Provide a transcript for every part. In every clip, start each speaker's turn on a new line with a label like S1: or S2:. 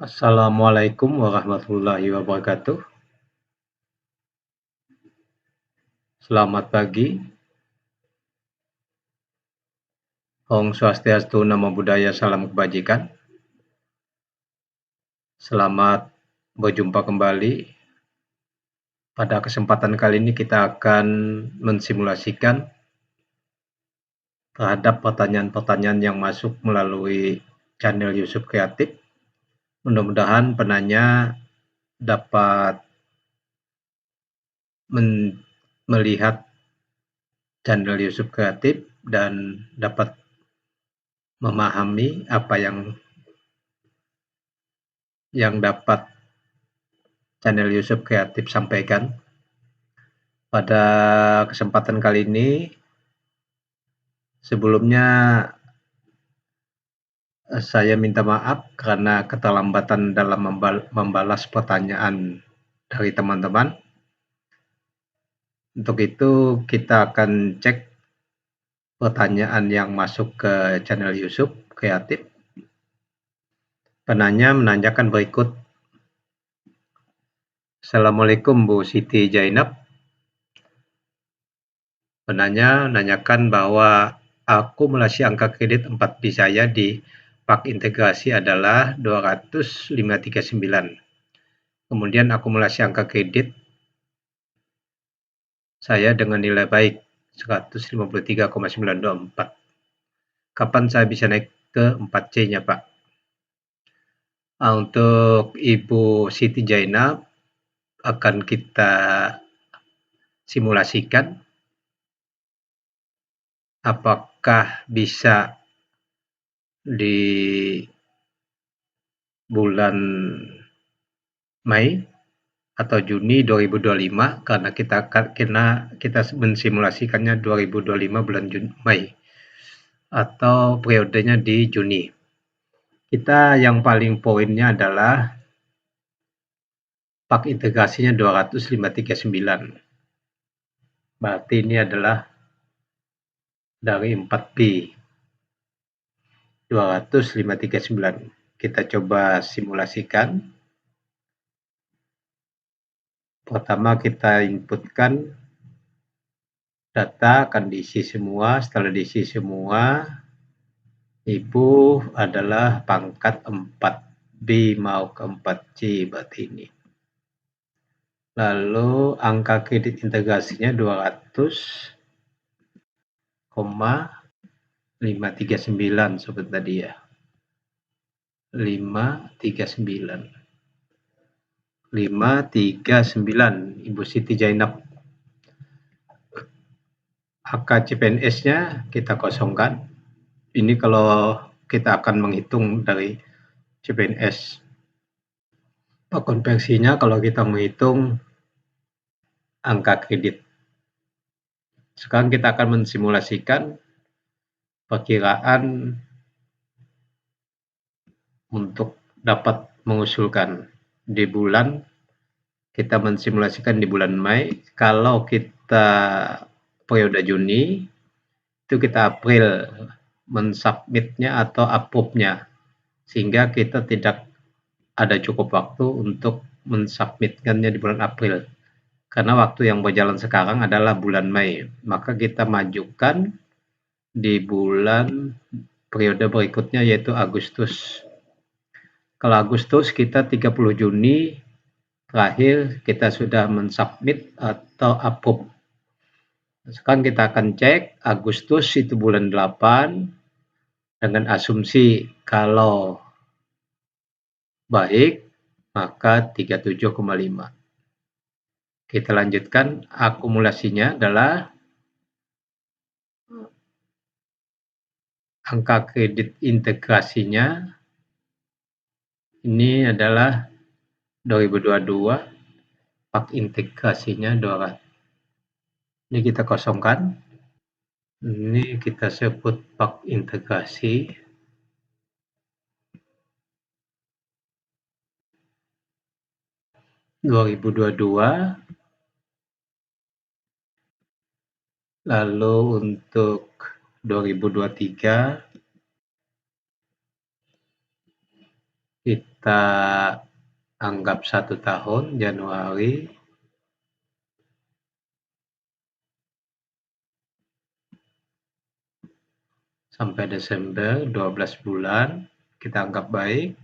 S1: Assalamualaikum warahmatullahi wabarakatuh. Selamat pagi. Om Swastiastu, Namo Buddhaya, salam kebajikan. Selamat berjumpa kembali. Pada kesempatan kali ini kita akan mensimulasikan terhadap pertanyaan-pertanyaan yang masuk melalui channel YouTube Kreatif. Mudah-mudahan penanya dapat melihat channel YouTube Kreatif dan dapat memahami apa yang dapat channel YouTube Kreatif sampaikan. Pada kesempatan kali ini, sebelumnya saya minta maaf karena keterlambatan dalam membalas pertanyaan dari teman-teman. Untuk itu kita akan cek pertanyaan yang masuk ke channel YouTube Kreatif. Penanya menanyakan berikut. Assalamualaikum Bu Siti Jainab. Penanya menanyakan bahwa akumulasi angka kredit 4B saya di Pak Integrasi adalah 200.539. Kemudian akumulasi angka kredit saya dengan nilai baik 153,924. Kapan saya bisa naik ke 4C-nya, Pak? Untuk Ibu Siti Jainab akan kita simulasikan apakah bisa di bulan Mei atau Juni 2025 karena kita mensimulasikannya 2025 bulan Mei atau periodenya di Juni. Kita yang paling poinnya adalah pak integrasinya 200.539. Berarti ini adalah dari 4B 200.539. Kita coba simulasikan. Pertama kita inputkan data, akan diisi semua. Setelah diisi semua, Ibu adalah pangkat 4B mau ke 4C berarti ini. Lalu angka kredit integrasinya 200,539 sobat tadi ya. 539 Ibu Siti Jainab. Angka CPNS-nya kita kosongkan. Ini kalau kita akan menghitung dari CPNS. Konversinya kalau kita menghitung angka kredit. Sekarang kita akan mensimulasikan perkiraan untuk dapat mengusulkan di bulan, kita mensimulasikan di bulan Mei. Kalau kita periode Juni, itu kita April mensubmitnya atau approve-nya, sehingga kita tidak ada cukup waktu untuk mensubmitkannya di bulan April. Karena waktu yang berjalan sekarang adalah bulan Mei, maka kita majukan di bulan periode berikutnya yaitu Agustus. Kalau Agustus kita 30 Juni terakhir kita sudah mensubmit atau approve. Sekarang kita akan cek Agustus itu bulan 8 dengan asumsi kalau baik maka 37,5. Kita lanjutkan, akumulasinya adalah angka kredit integrasinya ini adalah 2022, pak integrasinya 200. Ini kita kosongkan. Ini kita sebut pak integrasi. (2022). Lalu untuk 2023 Kita anggap 1 tahun, Januari sampai Desember, 12 bulan, kita anggap baik.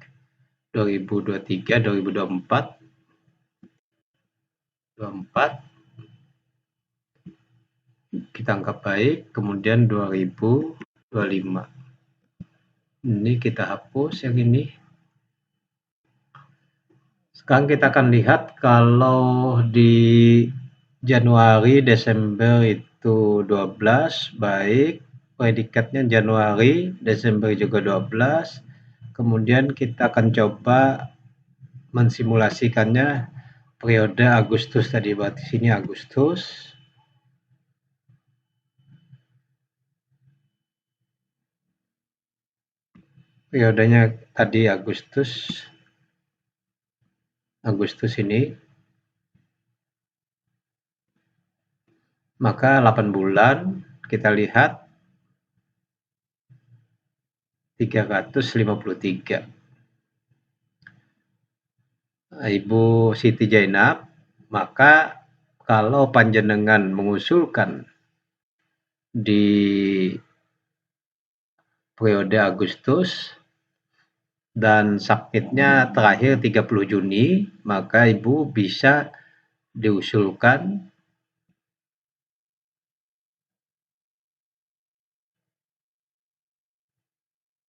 S1: 2023, 2024, 24 kita anggap baik, kemudian 2025. Ini kita hapus yang ini. Sekarang kita akan lihat kalau di Januari, Desember itu 12, baik. Predikatnya Januari, Desember juga 12. Kemudian kita akan coba mensimulasikannya periode Agustus tadi, berarti sini Agustus. Periodenya tadi Agustus ini. Maka 8 bulan kita lihat 353. Ibu Siti Jainab, maka kalau panjenengan mengusulkan di periode Agustus dan sakitnya terakhir 30 Juni, maka Ibu bisa diusulkan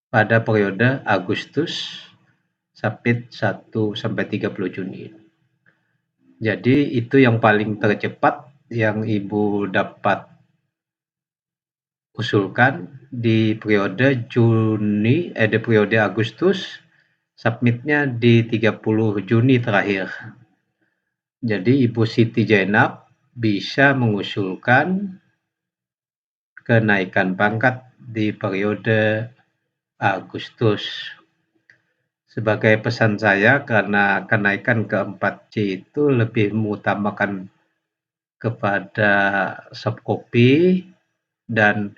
S1: pada periode Agustus sakit 1 sampai 30 Juni. Jadi itu yang paling tercepat yang Ibu dapat usulkan di periode di periode Agustus, submitnya di 30 Juni terakhir. Jadi Ibu Siti Jainab bisa mengusulkan kenaikan pangkat di periode Agustus. Sebagai pesan saya, karena kenaikan ke 4C itu lebih mengutamakan kepada soft copy dan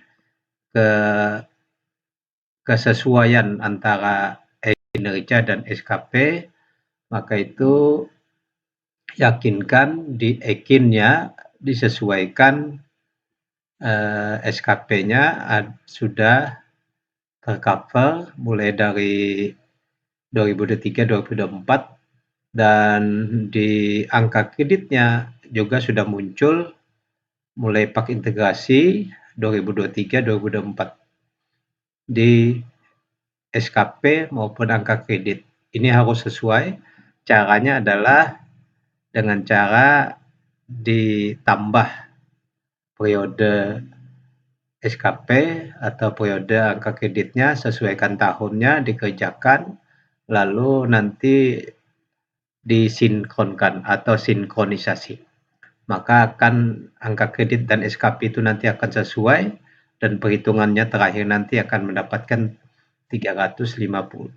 S1: kesesuaian antara kinerja dan SKP, maka itu yakinkan di EKIN-nya disesuaikan SKP-nya sudah tercover mulai dari 2023-2024 dan di angka kreditnya juga sudah muncul mulai pak integrasi 2023-2024 di SKP maupun angka kredit. Ini harus sesuai. Caranya adalah dengan cara ditambah periode SKP atau periode angka kreditnya, sesuaikan tahunnya, dikerjakan, lalu nanti disinkronkan atau sinkronisasi. Maka akan angka kredit dan SKP itu nanti akan sesuai dan perhitungannya terakhir nanti akan mendapatkan 355.39.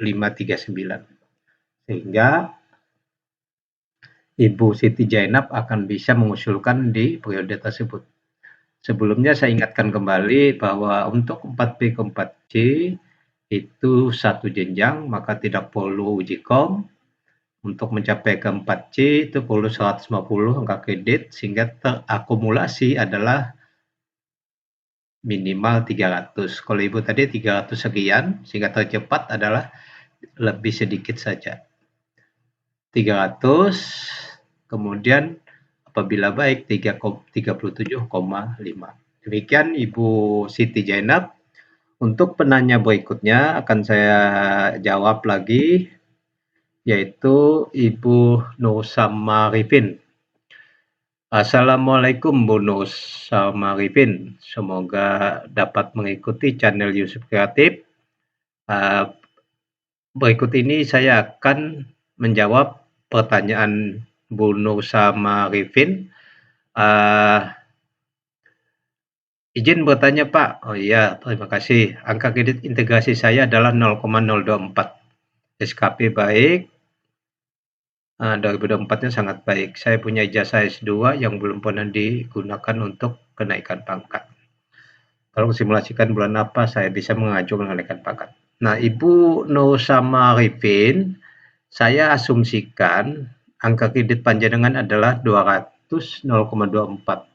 S1: Sehingga Ibu Siti Jainab akan bisa mengusulkan di periode tersebut. Sebelumnya saya ingatkan kembali bahwa untuk 4P ke 4C itu satu jenjang, maka tidak perlu uji kom. Untuk mencapai ke 4C itu perlu 150 angka kredit, sehingga terakumulasi adalah minimal 300. Kalau Ibu tadi 300 sekian, sehingga tercepat adalah lebih sedikit saja. 300, kemudian apabila baik 37,5. Demikian Ibu Siti Jainab. Untuk penanya berikutnya akan saya jawab lagi, yaitu Ibu Nur Samarifin. Assalamualaikum Bu Nur Samarifin. Semoga dapat mengikuti channel Yusuf Kreatif. Berikut ini saya akan menjawab pertanyaan Bu Nur Samarifin. Izin bertanya Pak. Oh iya, terima kasih. Angka kredit integrasi saya adalah 0,024. SKP baik. 2024-nya sangat baik. Saya punya ijazah S2 yang belum pernah digunakan untuk kenaikan pangkat. Kalau simulasikan bulan apa saya bisa mengajukan kenaikan pangkat. Nah, Ibu Nur Samarifin, Saya asumsikan angka kredit panjenengan adalah 200 0,24.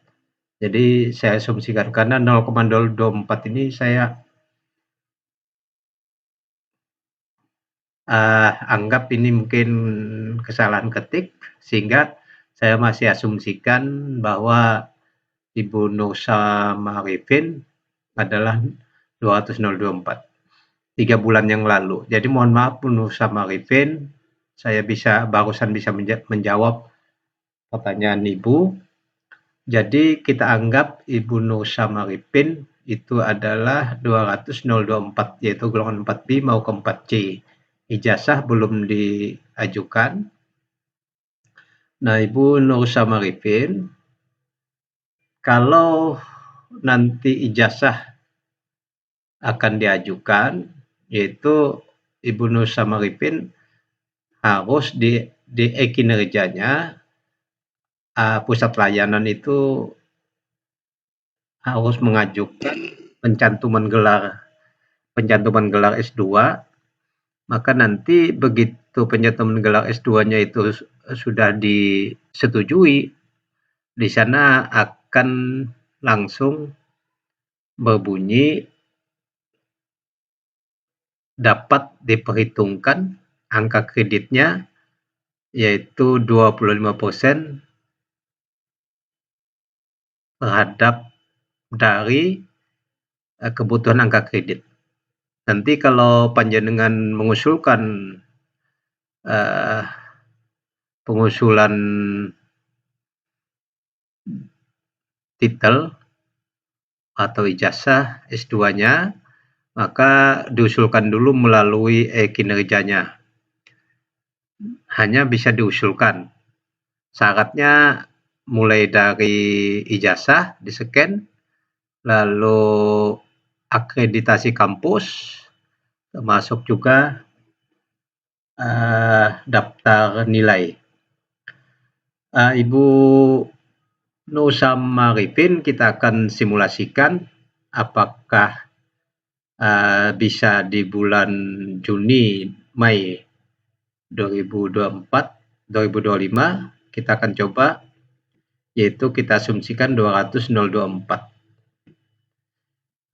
S1: Jadi saya asumsikan karena 0,024 ini saya anggap ini mungkin kesalahan ketik, sehingga saya masih asumsikan bahwa Ibu Nur Samarifin adalah 200.024, 3 bulan yang lalu. Jadi mohon maaf Bu Nur Samarifin, saya barusan bisa menjawab pertanyaan Ibu. Jadi kita anggap Ibu Nur Samarifin itu adalah 200.024, yaitu golongan 4B mau ke 4C. Ijazah belum diajukan. Nah, Ibu Nur Samarifin, kalau nanti ijazah akan diajukan, yaitu Ibu Nur Samarifin harus di kinerjanya pusat layanan itu harus mengajukan pencantuman gelar S2, maka nanti begitu pencantuman gelar S2-nya itu sudah disetujui, di sana akan langsung berbunyi dapat diperhitungkan angka kreditnya, yaitu 25% terhadap dari kebutuhan angka kredit. Nanti kalau panjenengan mengusulkan pengusulan titel atau ijazah S2-nya, maka diusulkan dulu melalui kinerjanya. Hanya bisa diusulkan. Syaratnya mulai dari ijazah di-scan, lalu akreditasi kampus, termasuk juga daftar nilai. Ibu Nur Samarifin, kita akan simulasikan apakah bisa di bulan Juni, Mei 2024, 2025, kita akan coba, yaitu kita asumsikan 200.024.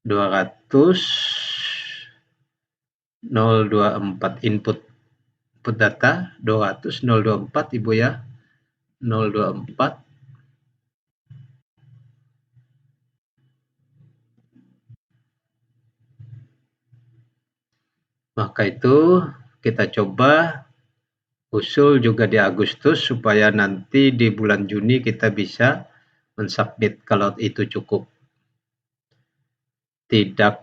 S1: 200.024 input data 200.024 Ibu ya, 024. Maka itu kita coba usul juga di Agustus supaya nanti di bulan Juni kita bisa mensubmit kalau itu cukup. Tidak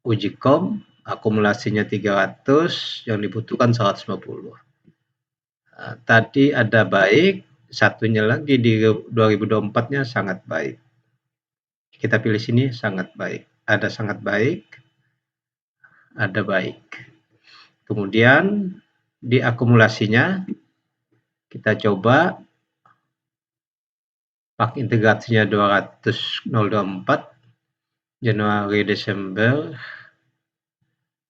S1: uji kom, akumulasinya 300, yang dibutuhkan 150. Tadi ada baik, satunya lagi di 2024-nya sangat baik. Kita pilih sini sangat baik. Ada sangat baik, ada baik. Kemudian di akumulasinya kita coba pakai integrasinya 200.024 Januari Desember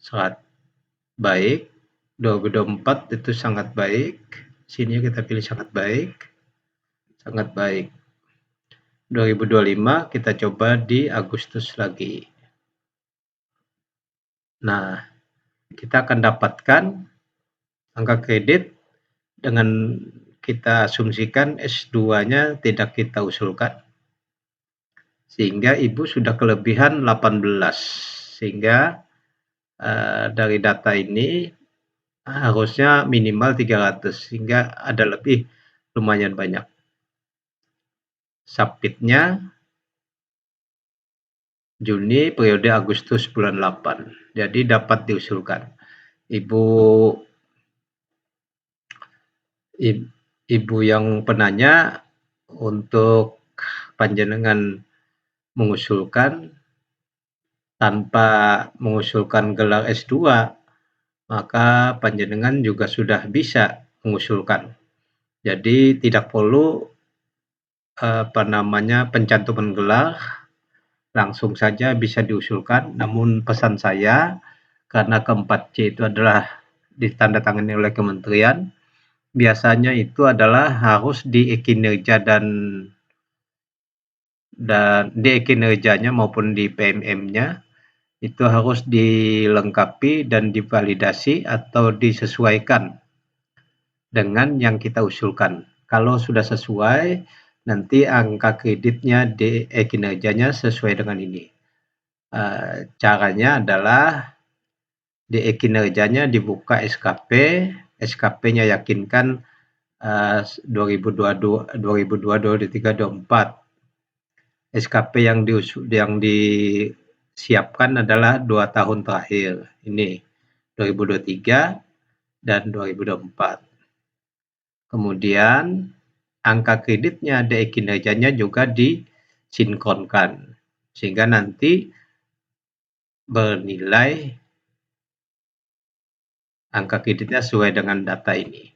S1: sangat baik. 2024 itu sangat baik. Sini kita pilih sangat baik. Sangat baik. 2025 kita coba di Agustus lagi. Nah, kita akan dapatkan angka kredit dengan kita asumsikan S2-nya tidak kita usulkan. Sehingga Ibu sudah kelebihan 18. Sehingga dari data ini harusnya minimal 300, sehingga ada lebih lumayan banyak. Submitnya Juni periode Agustus bulan 8. Jadi dapat diusulkan. Ibu yang penanya, untuk panjenengan mengusulkan tanpa mengusulkan gelar S2, maka panjenengan juga sudah bisa mengusulkan. Jadi tidak perlu pencantuman gelar, langsung saja bisa diusulkan. Namun pesan saya, karena ke 4C itu adalah ditandatangani oleh kementerian, biasanya itu adalah harus di e-kinerja dan di e-kinerjanya maupun di PMM-nya itu harus dilengkapi dan divalidasi atau disesuaikan dengan yang kita usulkan. Kalau sudah sesuai, nanti angka kreditnya di e-kinerjanya sesuai dengan ini. Caranya adalah di e-kinerjanya dibuka SKP, SKP-nya yakinkan 2022, 2023, 2024. SKP yang disiapkan adalah 2 tahun terakhir, ini 2023 dan 2024. Kemudian angka kreditnya di kinerjanya juga disinkronkan, sehingga nanti bernilai angka kreditnya sesuai dengan data ini.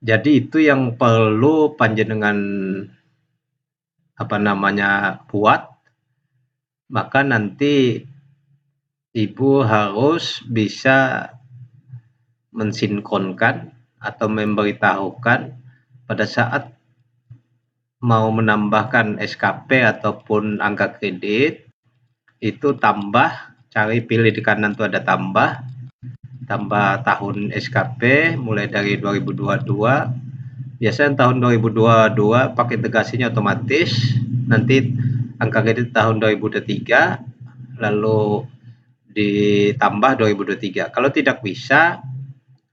S1: Jadi itu yang perlu panjenengan buat, maka nanti Ibu harus bisa mensinkronkan atau memberitahukan pada saat mau menambahkan SKP ataupun angka kredit, itu cari pilih di kanan itu ada tambah tahun SKP mulai dari 2022. Biasanya tahun 2022 pakai integrasinya otomatis, nanti angka kredit tahun 2023 lalu ditambah 2023. Kalau tidak bisa,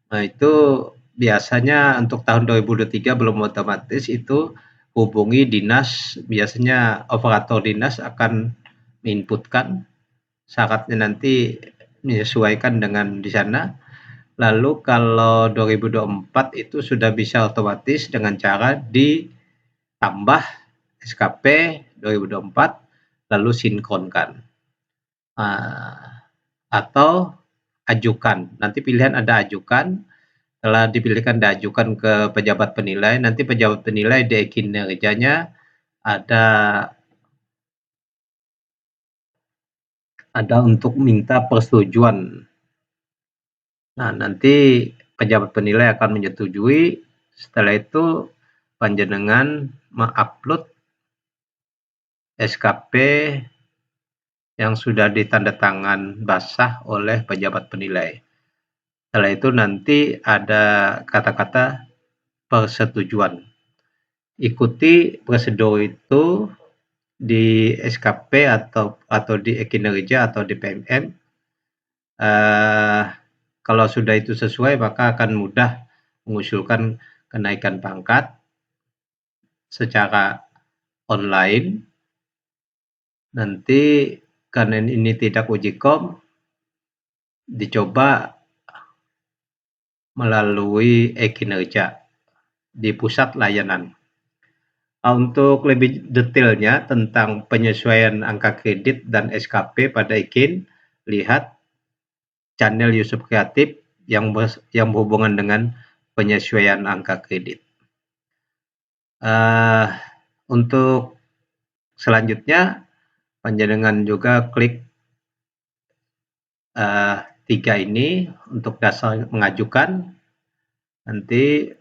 S1: nah itu biasanya untuk tahun 2023 belum otomatis, itu hubungi dinas, biasanya operator dinas akan menginputkan syaratnya, nanti menyesuaikan dengan di sana. Lalu kalau 2024 itu sudah bisa otomatis dengan cara ditambah SKP 2024 lalu sinkronkan. Atau ajukan, nanti pilihan ada ajukan, setelah dipilihkan diajukan ke pejabat penilai, nanti pejabat penilai di kinerjanya ada untuk minta persetujuan. Nah, nanti pejabat penilai akan menyetujui. Setelah itu panjenengan mengupload SKP yang sudah ditandatangan basah oleh pejabat penilai. Setelah itu nanti ada kata-kata persetujuan. Ikuti prosedur itu di SKP atau di kinerja atau di PMM. Kalau sudah itu sesuai, maka akan mudah mengusulkan kenaikan pangkat secara online. Nanti karena ini tidak uji kom, dicoba melalui e-kinerja di pusat layanan. Untuk lebih detailnya tentang penyesuaian angka kredit dan SKP pada IKIN, lihat channel Yusuf Kreatif yang berhubungan dengan penyesuaian angka kredit. Untuk selanjutnya, panjenengan juga klik 3 ini untuk dasar mengajukan, nanti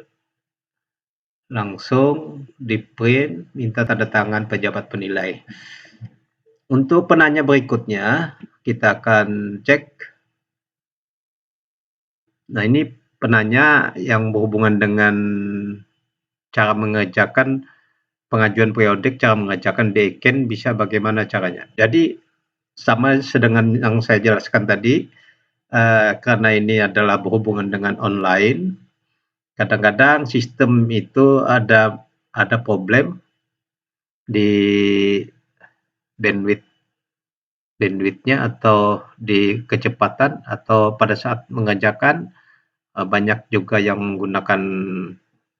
S1: langsung di print, minta tanda tangan pejabat penilai. Untuk penanya berikutnya, kita akan cek. Nah, ini penanya yang berhubungan dengan cara mengerjakan pengajuan periodik, cara mengerjakan DEKEN, bisa bagaimana caranya. Jadi, sama dengan yang saya jelaskan tadi, karena ini adalah berhubungan dengan online, kadang-kadang sistem itu ada problem di bandwidth-nya atau di kecepatan, atau pada saat mengerjakan banyak juga yang menggunakan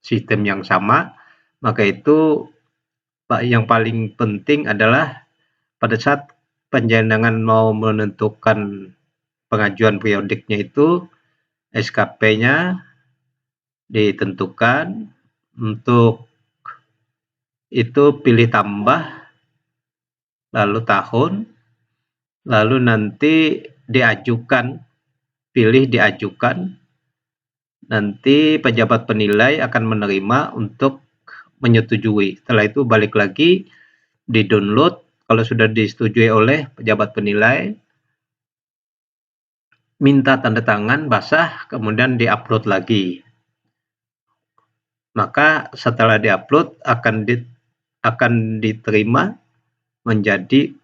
S1: sistem yang sama. Maka itu yang paling penting adalah pada saat panjenengan mau menentukan pengajuan periodiknya itu, SKP-nya ditentukan, untuk itu pilih tambah, lalu tahun, lalu nanti diajukan pilih diajukan, nanti pejabat penilai akan menerima untuk menyetujui. Setelah itu balik lagi, di-download, kalau sudah disetujui oleh pejabat penilai, minta tanda tangan basah, kemudian di-upload lagi. Maka setelah di-upload akan diterima menjadi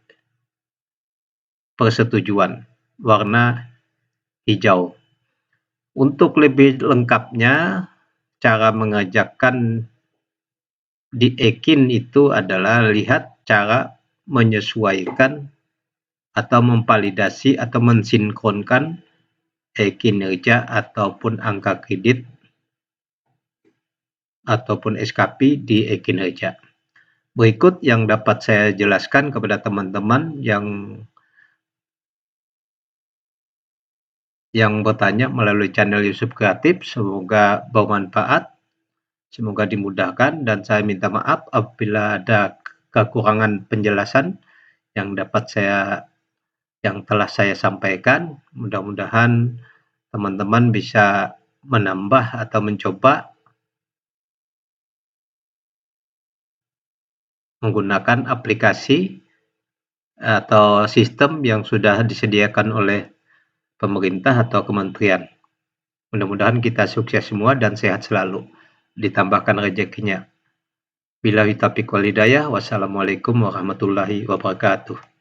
S1: persetujuan warna hijau. Untuk lebih lengkapnya, cara mengerjakan di Ekin itu adalah lihat cara menyesuaikan atau memvalidasi atau mensinkronkan kinerja ataupun angka kredit ataupun SKP di kinerja. Berikut yang dapat saya jelaskan kepada teman-teman yang bertanya melalui channel YouTube Kreatif. Semoga bermanfaat, semoga dimudahkan, dan saya minta maaf apabila ada kekurangan penjelasan yang telah saya sampaikan. Mudah-mudahan teman-teman bisa menambah atau mencoba menggunakan aplikasi atau sistem yang sudah disediakan oleh pemerintah atau kementerian. Mudah-mudahan kita sukses semua dan sehat selalu, ditambahkan rezekinya. Billahi taufiq wal hidayah. Wassalamualaikum warahmatullahi wabarakatuh.